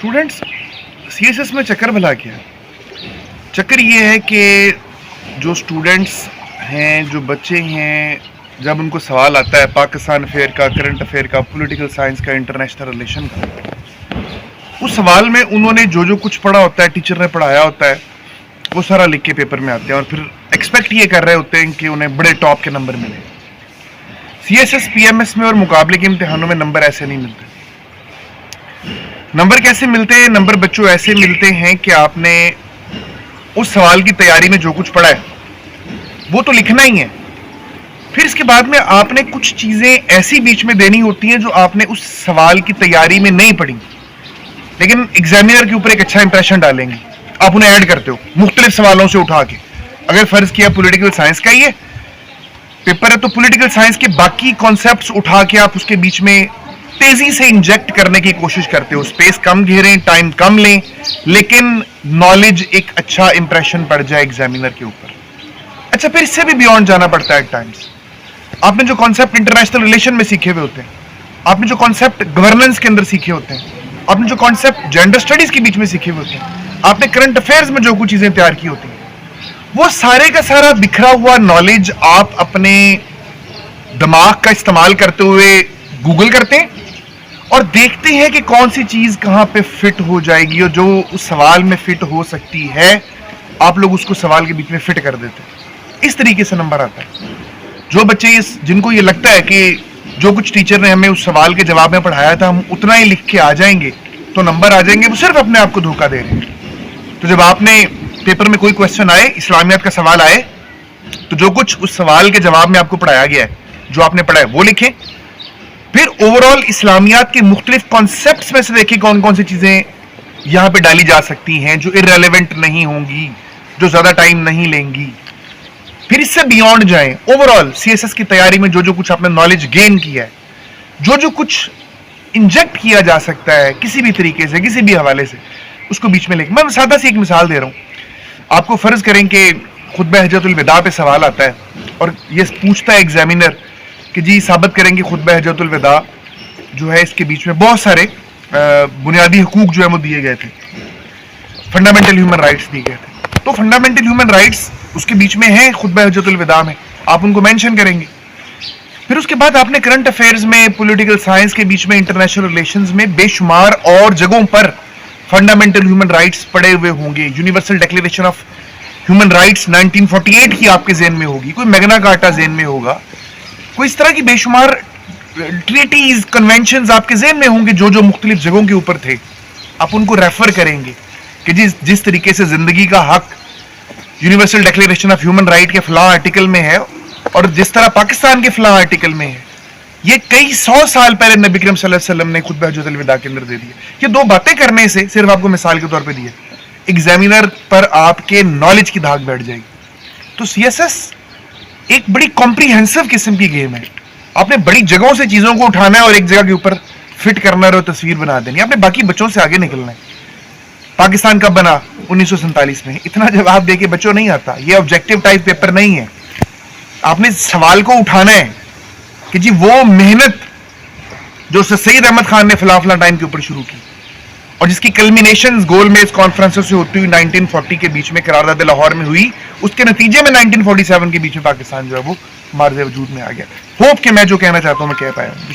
Students C S S میں چکر بھلا کیا ہے؟ چکر یہ ہے کہ جو اسٹوڈینٹس ہیں، جو بچے ہیں، جب ان کو سوال آتا ہے پاکستان افیئر کا، کرنٹ افیئر کا، پولیٹیکل سائنس کا، انٹرنیشنل ریلیشن کا، اس سوال میں انہوں نے جو کچھ پڑھا ہوتا ہے، ٹیچر نے پڑھایا ہوتا ہے، وہ سارا لکھ کے پیپر میں آتے ہیں اور پھر ایکسپیکٹ یہ کر رہے ہوتے ہیں کہ انہیں بڑے ٹاپ کے نمبر ملے۔ C S S, P M S میں اور مقابلے کے امتحانوں میں نمبر ایسے نہیں ملتے۔ نمبر کیسے ملتے ہیں؟ نمبر بچوں ایسے ملتے ہیں کہ آپ نے اس سوال کی تیاری میں جو کچھ پڑھا ہے وہ تو لکھنا ہی ہے، پھر اس کے بعد میں آپ نے کچھ چیزیں ایسی بیچ میں دینی ہوتی ہیں جو آپ نے اس سوال کی تیاری میں نہیں پڑھی، لیکن ایگزامینر کے اوپر ایک اچھا امپریشن ڈالیں گے۔ آپ انہیں ایڈ کرتے ہو مختلف سوالوں سے اٹھا کے۔ اگر فرض کیا پولیٹیکل سائنس کا یہ پیپر ہے تو پولیٹیکل سائنس کے باقی کانسیپٹس اٹھا کے آپ اس کے بیچ میں تیزی سے انجیکٹ کرنے کی کوشش کرتے ہو، اسپیس کم گھیریں، ٹائم کم لیں، لیکن نالج ایک اچھا امپریشن پڑ جائے ایگزامینر کے اوپر۔ اچھا، پھر اس سے بھی بیونڈ جانا پڑتا ہے ایٹ ٹائمس۔ آپ نے جو کانسیپٹ انٹرنیشنل ریلیشن میں سیکھے ہوئے ہوتے ہیں، آپ نے جو کانسیپٹ گورننس کے اندر سیکھے ہوتے ہیں، آپ نے جو کانسیپٹ جینڈر اسٹڈیز کے بیچ میں سیکھے ہوئے ہوتے ہیں، آپ نے کرنٹ افیئرز میں جو کچھ چیزیں تیار کی ہوتی ہیں، وہ سارے کا سارا بکھرا ہوا نالج آپ اپنے دماغ کا استعمال کرتے ہوئے گوگل کرتے ہیں اور دیکھتے ہیں کہ کون سی چیز کہاں پہ فٹ ہو جائے گی، اور جو اس سوال میں فٹ ہو سکتی ہے آپ لوگ اس کو سوال کے بیچ میں فٹ کر دیتے ہیں۔ اس طریقے سے نمبر آتا ہے۔ جو بچے جن کو یہ لگتا ہے کہ جو کچھ ٹیچر نے ہمیں اس سوال کے جواب میں پڑھایا تھا ہم اتنا ہی لکھ کے آ جائیں گے تو نمبر آ جائیں گے، وہ صرف اپنے آپ کو دھوکہ دے رہے ہیں۔ تو جب آپ نے پیپر میں کوئی کویسچن آئے، اسلامیات کا سوال آئے، تو جو کچھ اس سوال کے جواب میں آپ کو پڑھایا گیا ہے، جو آپ نے پڑھا ہے وہ لکھیں، پھر اوور آل اسلامیات کے مختلف کانسیپٹس میں سے دیکھیں کون کون سی چیزیں یہاں پہ ڈالی جا سکتی ہیں جو irrelevant نہیں ہوں گی، جو زیادہ ٹائم نہیں لیں گی۔ پھر اس سے بیونڈ جائیں، overall C S S کی تیاری میں جو کچھ آپ نے نالج گین کیا ہے، جو کچھ انجیکٹ کیا جا سکتا ہے کسی بھی طریقے سے، کسی بھی حوالے سے، اس کو بیچ میں لکھ۔ میں سادہ سی ایک مثال دے رہا ہوں۔ آپ کو فرض کریں کہ خطبہ حجۃ الوداع پہ سوال آتا ہے اور یہ پوچھتا ہے ایگزامینر کہ جی ثابت کریں گے خطبہ حجۃ الوداع جو ہے اس کے بیچ میں بہت سارے بنیادی حقوق جو ہے وہ دیے گئے تھے، فنڈامنٹل ہیومن رائٹس دیے گئے تھے۔ تو فنڈامنٹل ہیومن رائٹس اس کے بیچ میں ہیں خطبہ حجۃ الوداع میں، آپ ان کو مینشن کریں گے۔ پھر اس کے بعد آپ نے کرنٹ افیئرز میں، پولیٹیکل سائنس کے بیچ میں، انٹرنیشنل ریلیشنز میں بے شمار اور جگہوں پر فنڈامنٹل ہیومن رائٹس پڑے ہوئے ہوں گے۔ Universal declaration of human rights 1948 کی آپ کے ذہن میں ہوگی، کوئی میگنا کارٹا ذہن میں ہوگا، کوئی اس طرح کی بے شمار ٹریٹیز، کنونشنز آپ کے ذہن میں ہوں گے جو مختلف جگہوں کے اوپر تھے۔ آپ ان کو ریفر کریں گے کہ جس طریقے سے زندگی کا حق universal declaration of human right کے فلاں آرٹیکل میں ہے اور جس طرح پاکستان کے فلاں آرٹیکل میں ہے، یہ کئی 100 سال پہلے نبی کریم صلی اللہ علیہ وسلم نے خطبہ حجۃ الوداع کے اندر دے دیا۔ یہ دو باتیں کرنے سے، صرف آپ کو مثال کے طور پہ دیے، ایگزامینر پر آپ کے نالج کی دھاک بیٹھ جائے گی۔ تو سی ایس ایس ایک بڑی کمپریہنسو قسم کی گیم ہے۔ آپ نے بڑی جگہوں سے چیزوں کو اٹھانا ہے اور ایک جگہ کے اوپر فٹ کرنا ہے اور تصویر بنا دینی ہے۔ آپ نے باقی بچوں سے آگے نکلنا ہے۔ پاکستان کب بنا؟ 1947 میں۔ اتنا جواب دے کے بچوں نہیں آتا، یہ آبجیکٹیو ٹائپ پیپر نہیں ہے۔ آپ نے سوال کو اٹھانا ہے کہ جی وہ محنت جو سید احمد خان نے فلاں ٹائم کے اوپر شروع کی اور جس کی کلمینیشنز گول میز کانفرنسوں سے ہوتی ہوئی 1940 کے بیچ میں قرارداد لاہور میں ہوئی، اس کے نتیجے میں 1947 کے بیچ میں پاکستان جو ہے وہ مارز وجود میں آ گیا۔ ہوپ کہ میں جو کہنا چاہتا ہوں میں کہہ پایا ہوں۔